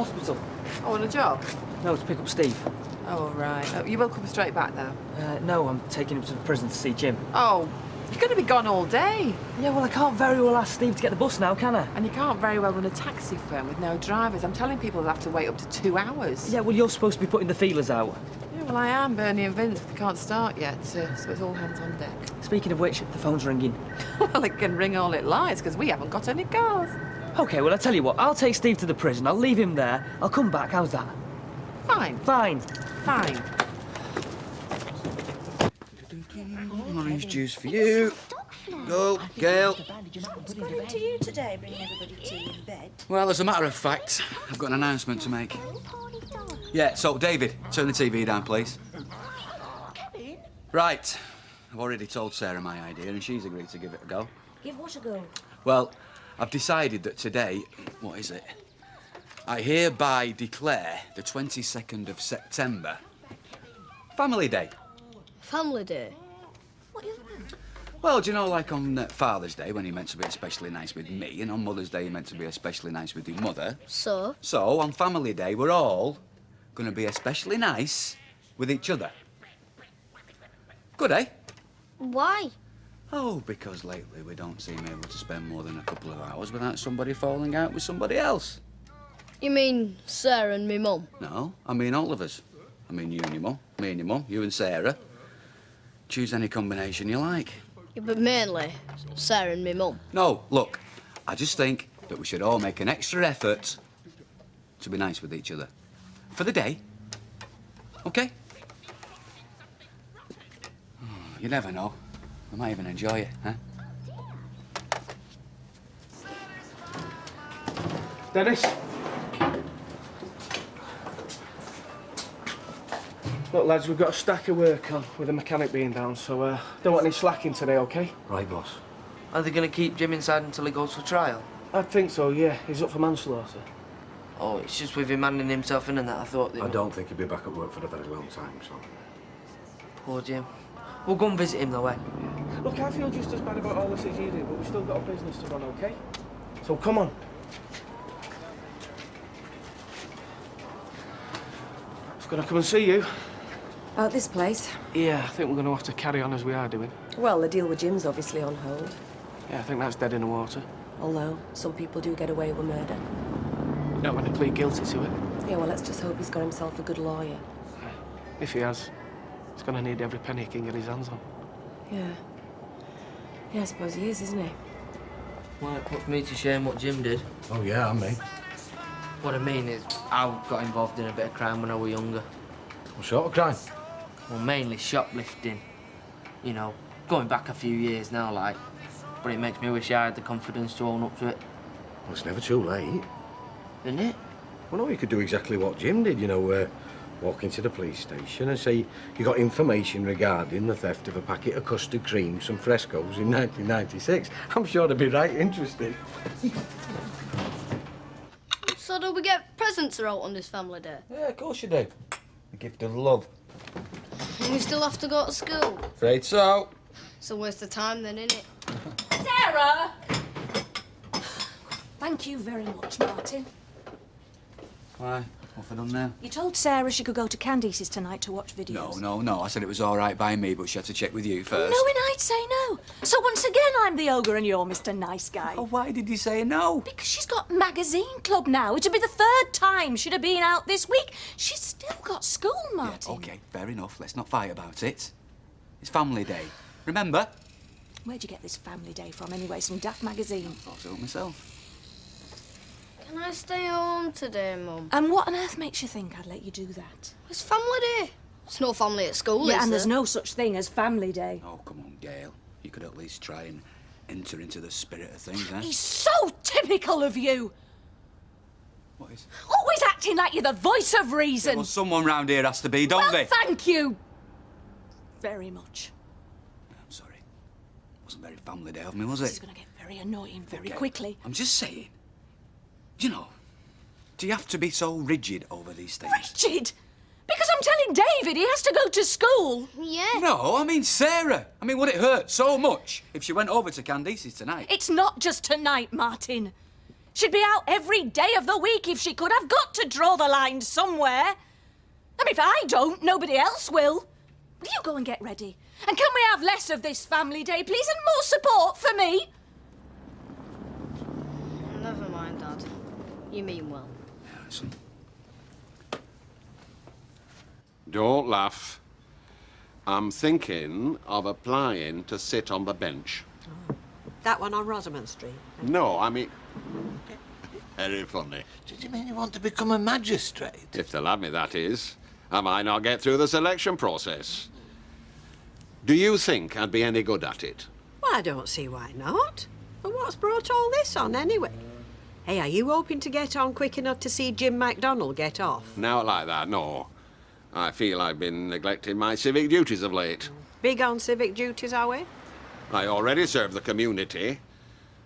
hospital. Oh, on a job? No, to pick up Steve. Oh, right. Oh, you will come straight back, though? No, I'm taking him to the prison to see Jim. Oh, you're going to be gone all day. Yeah, well, I can't very well ask Steve to get the bus now, can I? And you can't very well run a taxi firm with no drivers. I'm telling people they'll have to wait up to 2 hours. Yeah, well, you're supposed to be putting the feelers out. Yeah, well, I am, Bernie and Vince. They can't start yet, so it's all hands on deck. Speaking of which, the phone's ringing. Well, it can ring all it likes, because we haven't got any cars. OK, well, I'll tell you what. I'll take Steve to the prison. I'll leave him there. I'll come back. How's that? Fine. Fine. Fine. Orange juice for you. Go, Gail. What's going to you today, bringing everybody tea in bed? Well, as a matter of fact, I've got an announcement to make. Yeah, so, David, turn the TV down, please. Right. I've already told Sarah my idea, and she's agreed to give it a go. Give what a go? Well, I've decided that today... What is it? I hereby declare the 22nd of September Family Day. Family Day? What are you doing? Well, do you know, like on Father's Day, when you're meant to be especially nice with me, and on Mother's Day, you're meant to be especially nice with your mother. So? So, on Family Day, we're all going to be especially nice with each other. Good, eh? Why? Oh, because lately we don't seem able to spend more than a couple of hours without somebody falling out with somebody else. You mean Sarah and me mum? No, I mean all of us. I mean you and your mum, me and your mum, you and Sarah. Choose any combination you like. Yeah, but mainly Sarah and me mum. No, look, I just think that we should all make an extra effort to be nice with each other. For the day. OK? Oh, you never know. I might even enjoy it, huh? Dennis? Look, lads, we've got a stack of work on with the mechanic being down, so don't want any slacking today, OK? Right, boss. Are they going to keep Jim inside until he goes for trial? I think so, yeah. He's up for manslaughter. Oh, it's just with him handing himself in and that, I thought... I don't think he'll be back at work for a very long time, so... Poor Jim. We'll go and visit him, though, eh? Look, I feel just as bad about all this as you do, but we've still got a business to run, OK? So come on. I was going to come and see you. About this place? Yeah, I think we're going to have to carry on as we are doing. Well, the deal with Jim's obviously on hold. Yeah, I think that's dead in the water. Although, some people do get away with murder. You don't want to plead guilty to it. Yeah, well, let's just hope he's got himself a good lawyer. If he has, he's going to need every penny he can get his hands on. Yeah. Yeah, I suppose he is, isn't he? Well, it puts me to shame what Jim did. Oh, yeah, and me. What I mean is, I got involved in a bit of crime when I was younger. What sort of crime? Well, mainly shoplifting. You know, going back a few years now, like. But it makes me wish I had the confidence to own up to it. Well, it's never too late. Isn't it? Well, no, you could do exactly what Jim did, you know, walk into the police station and say you got information regarding the theft of a packet of custard cream, some frescoes in 1996. I'm sure they'd be right interested. So do we get presents out on this family day? Yeah, of course you do. The gift of love. And we still have to go to school? Afraid so. It's a waste of time then, isn't it? Sarah! Thank you very much, Martin. Why? What have I done now? You told Sarah she could go to Candice's tonight to watch videos. No. I said it was all right by me, but she had to check with you first. Knowing I'd say no. So once again, I'm the ogre and you're Mr. Nice Guy. Oh, why did you say no? Because she's got magazine club now. It'll be the third time she'd have been out this week. She's still got school, Martin. Yeah, OK, fair enough. Let's not fight about it. It's Family Day. Remember? Where'd you get this family day from anyway? Some daft magazine? I thought so myself. Can I stay home today, Mum? And what on earth makes you think I'd let you do that? It's family day. There's no family at school, Yeah, is and there? there's no such thing as family day. Oh, come on, Gail. You could at least try and enter into the spirit of things, eh? He's so typical of you. What is? Always acting like you're the voice of reason. Yeah, well, someone round here has to be, don't they? Thank you very much. I'm sorry. It wasn't very Family Day of me, was it? This is going to get very annoying very Okay. quickly. I'm just saying. You know, do you have to be so rigid over these things? Rigid? Because I'm telling David he has to go to school. Yeah. No, I mean Sarah. I mean, would it hurt so much if she went over to Candice's tonight? It's not just tonight, Martin. She'd be out every day of the week if she could. I've got to draw the line somewhere. I mean, if I don't, nobody else will. Will you go and get ready? And can we have less of this family day, please, and more support for me? Never mind, Dad. You mean well. Don't laugh. I'm thinking of applying to sit on the bench. Oh. That one on Rosamond Street? No, I mean... Very funny. Did you mean you want to become a magistrate? If they'll have me, that is. I might not get through the selection process. Do you think I'd be any good at it? Well, I don't see why not. But what's brought all this on, anyway? Hey, are you hoping to get on quick enough to see Jim MacDonald get off? Now like that, no. I feel I've been neglecting my civic duties of late. Big on civic duties, are we? I already serve the community.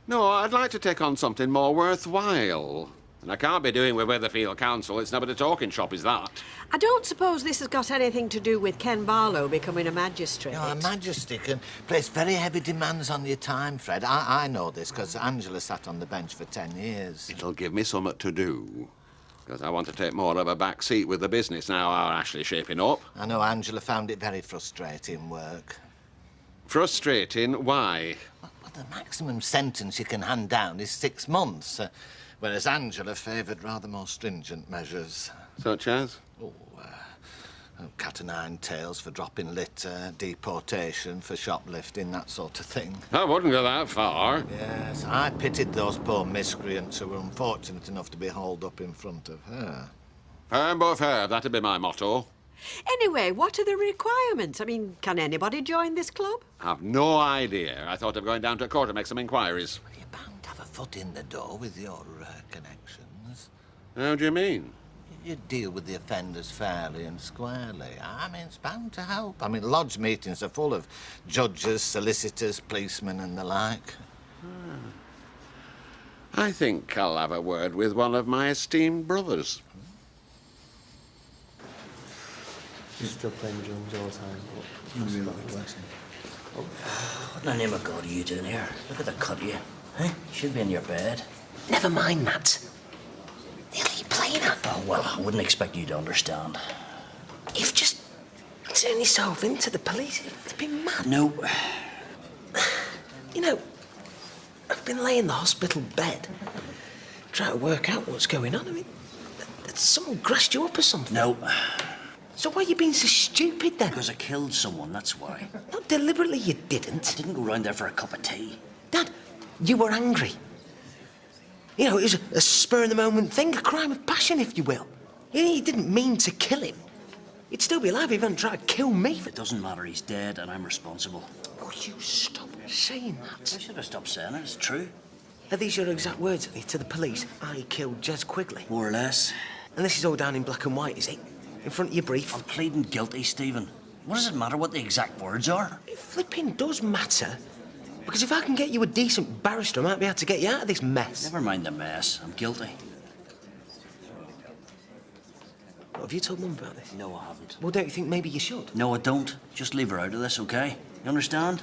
No, I'd like to take on something more worthwhile. And I can't be doing with Weatherfield Council. It's never a talking shop, is that? I don't suppose this has got anything to do with Ken Barlow becoming a magistrate. No, a magistrate can place very heavy demands on your time, Fred. I know this, because Angela sat on the bench for 10 years. It'll give me something to do. Because I want to take more of a back seat with the business now our Ashley's shaping up. I know Angela found it very frustrating work. Frustrating? Why? Well, the maximum sentence you can hand down is 6 months, whereas Angela favoured rather more stringent measures. Such as? Cat o' nine tails for dropping litter, deportation for shoplifting, that sort of thing. I wouldn't go that far. Yes, I pitied those poor miscreants who were unfortunate enough to be hauled up in front of her. Firm but fair, that'd be my motto. Anyway, what are the requirements? I mean, can anybody join this club? I've no idea. I thought of going down to court to make some inquiries. Well, you're bound to have a foot in the door with your connections. How do you mean? You deal with the offenders fairly and squarely. I mean, it's bound to help. I mean, lodge meetings are full of judges, solicitors, policemen and the like. I think I'll have a word with one of my esteemed brothers. He's still playing drums all the time. What in the name of God are you doing here? Look at the cut you. Huh? You should be in your bed. Never mind that. The hell are you playing at? Oh, well, I wouldn't expect you to understand. You've just turned yourself into the police. It's been mad. No. You know, I've been laying in the hospital bed trying to work out what's going on. I mean, someone grassed you up or something. No. So why are you being so stupid then? Because I killed someone, that's why. Not deliberately, you didn't. I didn't go round there for a cup of tea. Dad, you were angry. You know, it was a spur-of-the-moment thing, a crime of passion, if you will. You didn't mean to kill him. He'd still be alive if he hadn't tried to kill me. It doesn't matter, he's dead and I'm responsible. Oh, you stop saying that. I should have stopped saying it, it's true. Are these your exact words to the police? I killed Jez Quigley. More or less. And this is all down in black and white, is it? In front of your brief? I'm pleading guilty, Stephen. What does it matter what the exact words are? It flipping does matter. Because if I can get you a decent barrister, I might be able to get you out of this mess. Never mind the mess. I'm guilty. What, have you told Mum about this? No, I haven't. Well, don't you think maybe you should? No, I don't. Just leave her out of this, OK? You understand?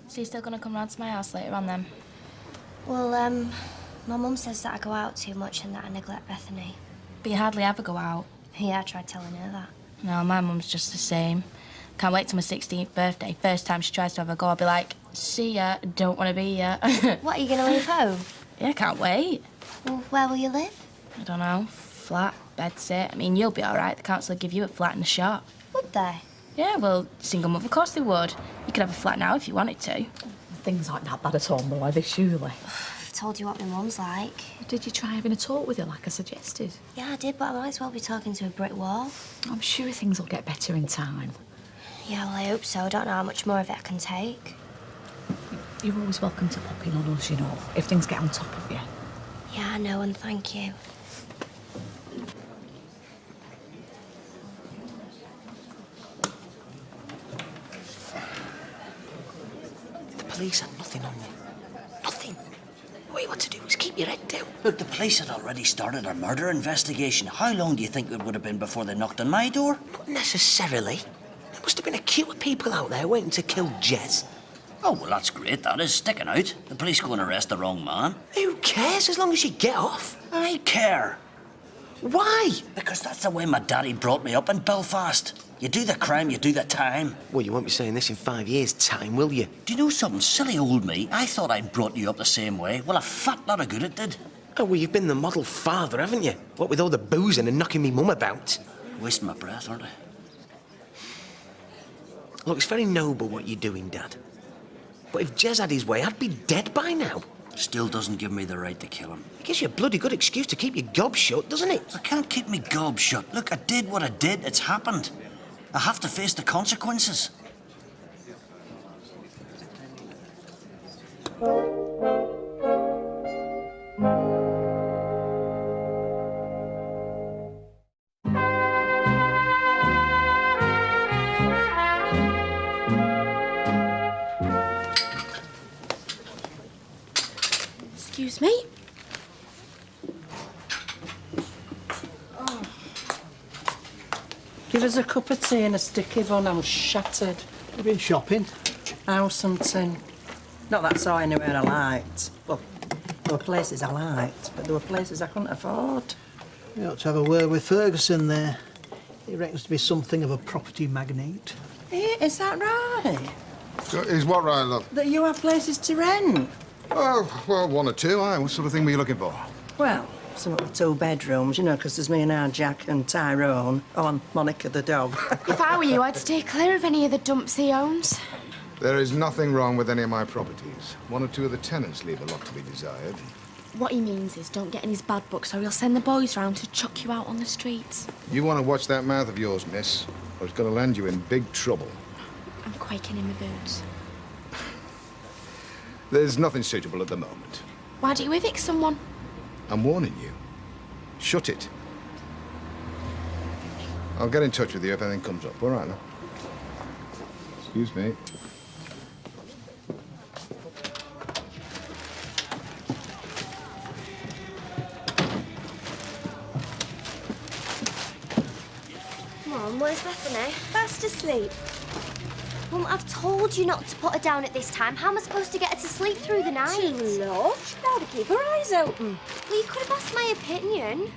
So you're still going to come round to my house later on, then? Well, my mum says that I go out too much and that I neglect Bethany. But you hardly ever go out. Yeah, I tried telling her that. No, my mum's just the same. Can't wait till my 16th birthday. First time she tries to have a go, I'll be like, see ya, don't want to be ya. What, are you going to leave home? Yeah, can't wait. Well, where will you live? I don't know. Flat, bedsit. I mean, you'll be all right. The council will give you a flat in the shop. Would they? Yeah, well, single mother, of course they would. You could have a flat now if you wanted to. Things like that bad at all, though, are they, surely? I've told you what my mum's like. Did you try having a talk with her like I suggested? Yeah, I did, but I might as well be talking to a brick wall. I'm sure things will get better in time. Yeah, well, I hope so. I don't know how much more of it I can take. You're always welcome to pop in on us, you know, if things get on top of you. Yeah, I know, and thank you. The police had nothing on you. Nothing. All you want to do is keep your head down. Look, the police had already started a murder investigation. How long do you think it would have been before they knocked on my door? Not necessarily. There must have been a queue of people out there waiting to kill Jez. Oh, well, that's great, that is. Sticking out. The police go and arrest the wrong man. Who cares as long as you get off? I care. Why? Because that's the way my daddy brought me up in Belfast. You do the crime, you do the time. Well, you won't be saying this in 5 years' time, will you? Do you know something? Silly old me. I thought I'd brought you up the same way. Well, a fat lot of good it did. Oh, well, you've been the model father, haven't you? What with all the boozing and knocking me mum about? Wasting my breath, aren't I? Look, it's very noble what you're doing, Dad. But if Jez had his way, I'd be dead by now. Still doesn't give me the right to kill him. It gives you a bloody good excuse to keep your gob shut, doesn't it? I can't keep me gob shut. Look, I did what I did. It's happened. I have to face the consequences. Excuse me? Give us a cup of tea and a sticky bun. I'm shattered. You've been shopping? House and tin. Not that I saw anywhere I liked. Well, there were places I liked, but there were places I couldn't afford. You ought to have a word with Ferguson there. He reckons to be something of a property magnate. Is that right? Is what right, love? That you have places to rent? Oh, well, one or two, aye. What sort of thing were you looking for? Well, some of the 2 bedrooms, you know, because there's me and our Jack and Tyrone. Oh, and Monica the dog. If I were you, I'd stay clear of any of the dumps he owns. There is nothing wrong with any of my properties. 1 or 2 of the tenants leave a lot to be desired. What he means is don't get in his bad books or he'll send the boys round to chuck you out on the streets. You want to watch that mouth of yours, miss, or it's going to land you in big trouble. I'm quaking in my boots. There's nothing suitable at the moment. Why don't you evict someone? I'm warning you. Shut it. I'll get in touch with you if anything comes up. All right, now. Excuse me. Mum, where's Bethany? Fast asleep. Mum, I've told you not to put her down at this time. How am I supposed to get her to sleep through the night? Too low. Now to keep her eyes open. Well, you could have asked my opinion.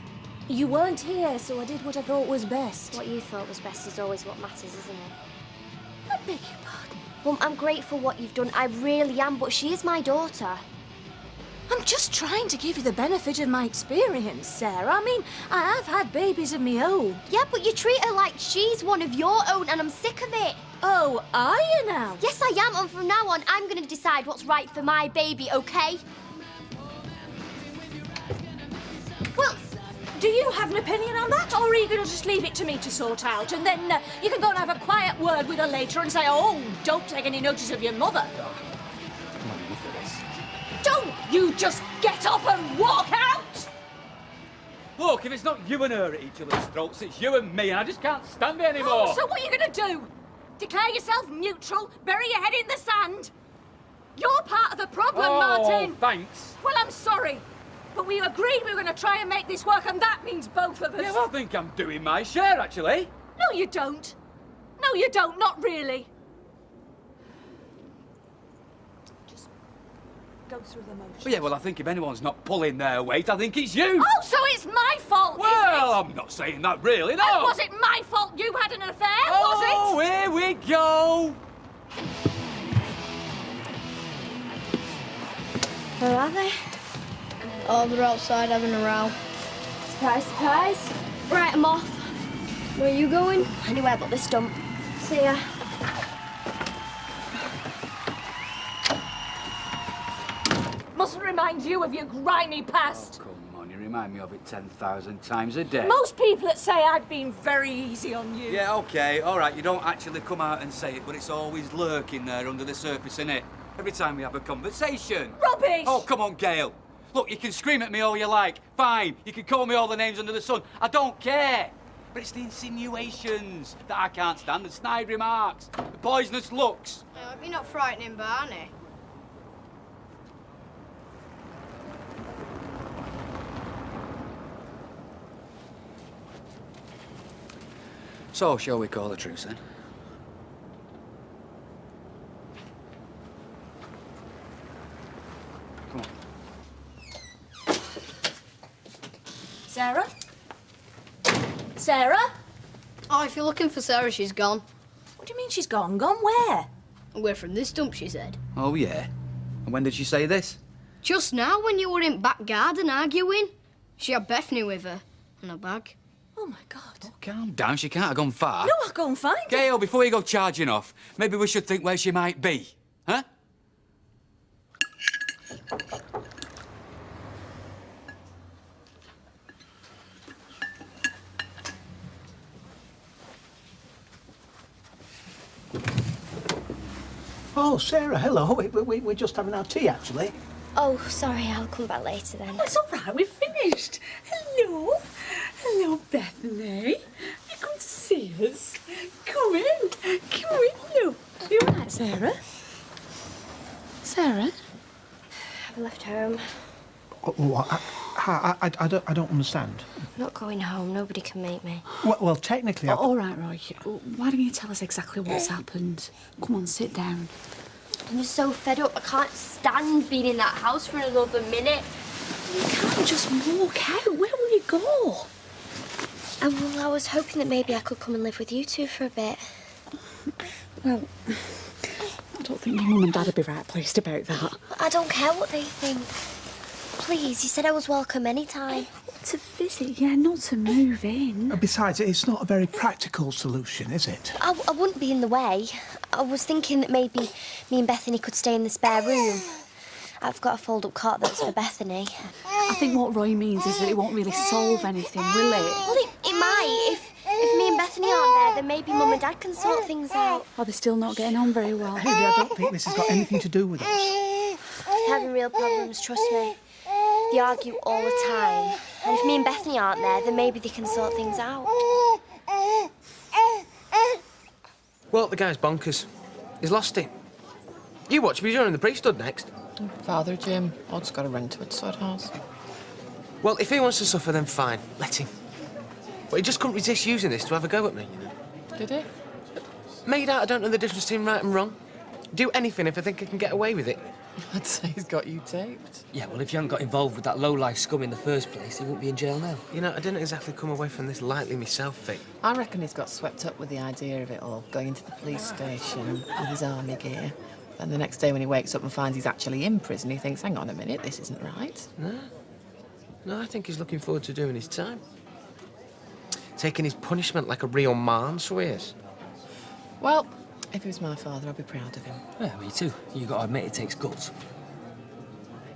You weren't here, so I did what I thought was best. What you thought was best is always what matters, isn't it? I beg your pardon. Mum, I'm grateful for what you've done. I really am, but she is my daughter. I'm just trying to give you the benefit of my experience, Sarah. I mean, I have had babies of my own. Yeah, but you treat her like she's one of your own, and I'm sick of it. Oh, are you now? Yes, I am, and from now on, I'm going to decide what's right for my baby, OK? Well, do you have an opinion on that, or are you going to just leave it to me to sort out, and then you can go and have a quiet word with her later and say, oh, don't take any notice of your mother? Don't you just get up and walk out! Look, if it's not you and her at each other's throats, it's you and me, and I just can't stand it anymore. Oh, so what are you going to do? Declare yourself neutral, bury your head in the sand? You're part of the problem, Martin. Thanks. Well, I'm sorry, but we agreed we were going to try and make this work, and that means both of us. Yeah, well, I think I'm doing my share, actually. No, you don't. No, you don't. Not really. Just go through the motions. Well, yeah, well, I think if anyone's not pulling their weight, I think it's you. Oh, so it's my fault, well, is it? I'm not saying that really, no. And was it my fault you had an affair, was it? Oh, here we go. Where are they? Oh, they're outside having a row. Surprise, surprise. Right, I'm off. Where are you going? Anywhere but this dump. See ya. Mustn't remind you of your grimy past. Oh, come on, you remind me of it 10,000 times a day. Most people that say I've been very easy on you. Yeah, OK, all right, you don't actually come out and say it, but it's always lurking there under the surface, innit? Every time we have a conversation. Rubbish! Oh, come on, Gail. Look, you can scream at me all you like. Fine, you can call me all the names under the sun. I don't care. But it's the insinuations that I can't stand, the snide remarks, the poisonous looks. I hope you're not frightening Barney. So, shall we call a truce then? if you're looking for Sarah, she's gone. What do you mean she's gone? Gone where? Away from this dump, she said. Oh, yeah? And when did she say this? Just now, when you were in back garden arguing. She had Bethany with her. And a bag. Oh, my God. Calm down, she can't have gone far. No, I'll go and find her. Gail, before you go charging off, maybe we should think where she might be, huh? Oh, Sarah, hello. We're just having our tea, actually. Oh, sorry, I'll come back later then. It's all right, we've finished. Hello. Hello, Bethany. You come to see us? Come in. Come in, look. Are you all right, Sarah? Sarah? I've left home. What? I don't understand. I'm not going home. Nobody can make me. Well, technically... All right, Roy. Why don't you tell us exactly what's happened? Come on, sit down. I'm just so fed up. I can't stand being in that house for another minute. You can't just walk out. Where will you go? Well, I was hoping that maybe I could come and live with you two for a bit. Well, I don't think your mum and dad would be right pleased about that. I don't care what they think. Please, you said I was welcome anytime. To visit, yeah, not to move in. Besides, it's not a very practical solution, is it? I wouldn't be in the way. I was thinking that maybe me and Bethany could stay in the spare room. I've got a fold-up cot that's for Bethany. I think what Roy means is that it won't really solve anything, will it? Well, it might. If me and Bethany aren't there, then maybe Mum and Dad can sort things out. Oh, they're still not getting on very well. Haley, I don't think this has got anything to do with us. They're having real problems, trust me. They argue all the time. And if me and Bethany aren't there, then maybe they can sort things out. Well, the guy's bonkers. He's lost it. You watch me during the priesthood next. Father Jim, I just got a rent to it, sort house. Well, if he wants to suffer, then fine. Let him. But he just couldn't resist using this to have a go at me, you know. Did he? Made out I don't know the difference between right and wrong. Do anything if I think I can get away with it. I'd say he's got you taped. Yeah, well, if you hadn't got involved with that low-life scum in the first place, he wouldn't be in jail now. You know, I didn't exactly come away from this lightly myself, Vic. I reckon he's got swept up with the idea of it all, going into the police station with his army gear. And the next day when he wakes up and finds he's actually in prison, he thinks, hang on a minute, this isn't right. No, I think he's looking forward to doing his time. Taking his punishment like a real man, so he is. Well, if he was my father, I'd be proud of him. Yeah, me too. You got to admit it takes guts.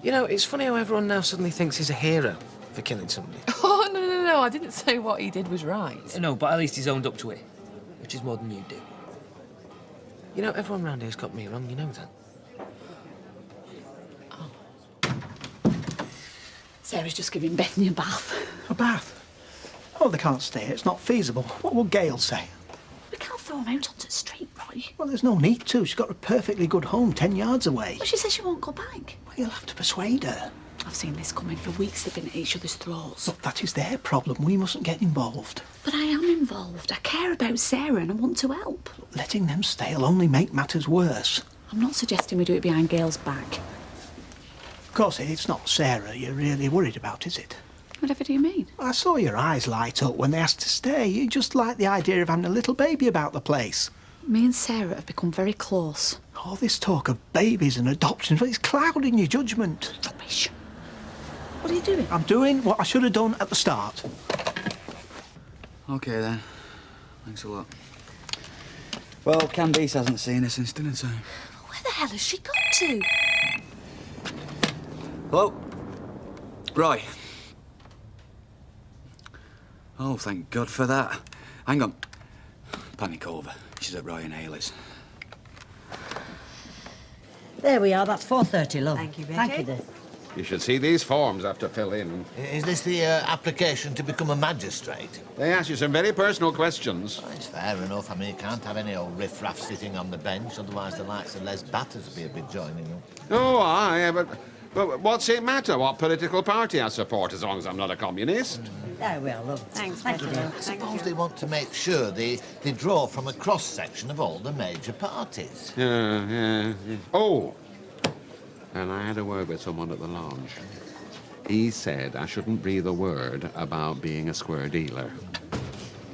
You know, it's funny how everyone now suddenly thinks he's a hero for killing somebody. Oh, no, I didn't say what he did was right. No, but at least he's owned up to it, which is more than you do. You know, everyone round here's got me wrong, you know that. Sarah's just giving Bethany a bath. A bath? Oh, they can't stay. It's not feasible. What will Gail say? We can't throw them out onto the street, Roy. Well, there's no need to. She's got a perfectly good home 10 yards away. Well, she says she won't go back. Well, you'll have to persuade her. I've seen this coming for weeks. They've been at each other's throats. Look, that is their problem. We mustn't get involved. But I am involved. I care about Sarah and I want to help. Letting them stay will only make matters worse. I'm not suggesting we do it behind Gail's back. Of course, it's not Sarah you're really worried about, is it? Whatever do you mean? I saw your eyes light up when they asked to stay. You just like the idea of having a little baby about the place. Me and Sarah have become very close. All this talk of babies and adoptions, well, it's clouding your judgment. Rubbish. What are you doing? I'm doing what I should have done at the start. OK, then. Thanks a lot. Well, Candice hasn't seen her since dinner time. Where the hell has she gone to? Hello? Roy. Oh, thank God for that. Hang on. Panic over. She's at Roy and Haley's. There we are. That's 4:30, love. Thank you, Betty. Thank you, dear. You should see these forms I have to fill in. Is this the application to become a magistrate? They ask you some very personal questions. Well, it's fair enough. I mean, you can't have any old riff-raff sitting on the bench, otherwise the likes of Les Batters will be a bit joining them. Oh, aye, but what's it matter what political party I support as long as I'm not a communist? There we are, love. Thanks, Thank you, Betty. dear. I suppose they want to make sure they draw from a cross-section of all the major parties. Yeah. Oh, and I had a word with someone at the lodge. He said I shouldn't breathe a word about being a square dealer.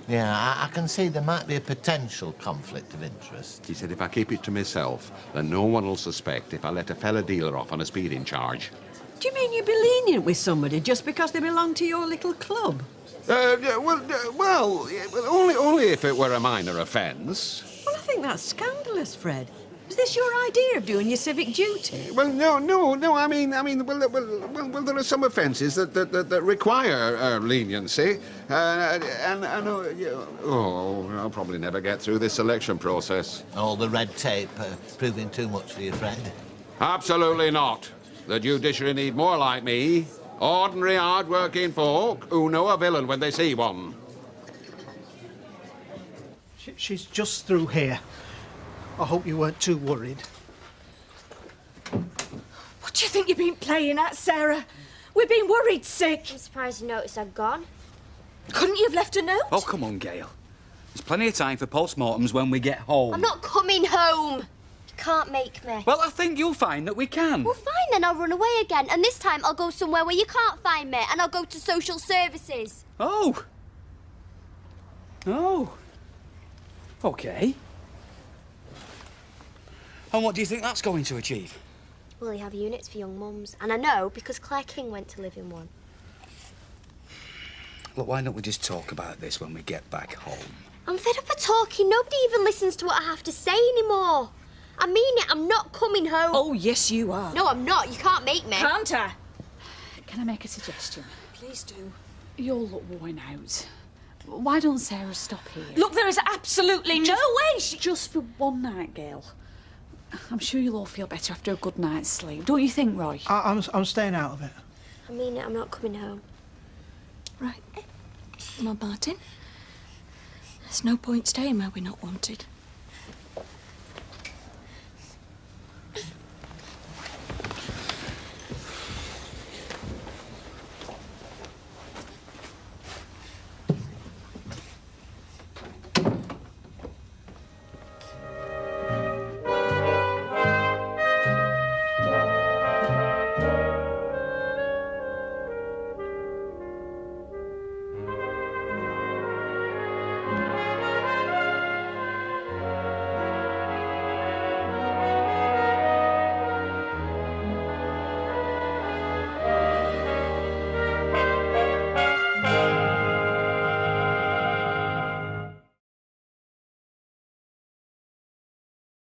Yeah, I can see there might be a potential conflict of interest. He said if I keep it to myself, then no one will suspect if I let a fella dealer off on a speeding charge. Do you mean you'd be lenient with somebody just because they belong to your little club? Well, only if it were a minor offence. Well, I think that's scandalous, Fred. Is this your idea of doing your civic duty? Well, no. I mean, well, there are some offences that require leniency, and I'll probably never get through this selection process. All the red tape proving too much for you, Fred? Absolutely not. The judiciary need more like me, ordinary, hard-working folk who know a villain when they see one. She's just through here. I hope you weren't too worried. What do you think you've been playing at, Sarah? We've been worried sick. I'm surprised you noticed I'd gone. Couldn't you have left a note? Oh, come on, Gail. There's plenty of time for post-mortems when we get home. I'm not coming home. You can't make me. Well, I think you'll find that we can. Well, fine then, I'll run away again. And this time I'll go somewhere where you can't find me. And I'll go to social services. Oh. OK. And what do you think that's going to achieve? Well, you have units for young mums. And I know because Claire King went to live in one. Look, why don't we just talk about this when we get back home? I'm fed up of talking. Nobody even listens to what I have to say anymore. I mean it, I'm not coming home. Oh, yes, you are. No, I'm not. You can't make me. Can't I? Can I make a suggestion? Please do. You all look worn out. Why don't Sarah stop here? Look, there is absolutely no way she... Just for one night, Gail. I'm sure you'll all feel better after a good night's sleep. Don't you think, Roy? I'm staying out of it. I mean it, I'm not coming home. Right. Come on, Martin. There's no point staying where we're not wanted.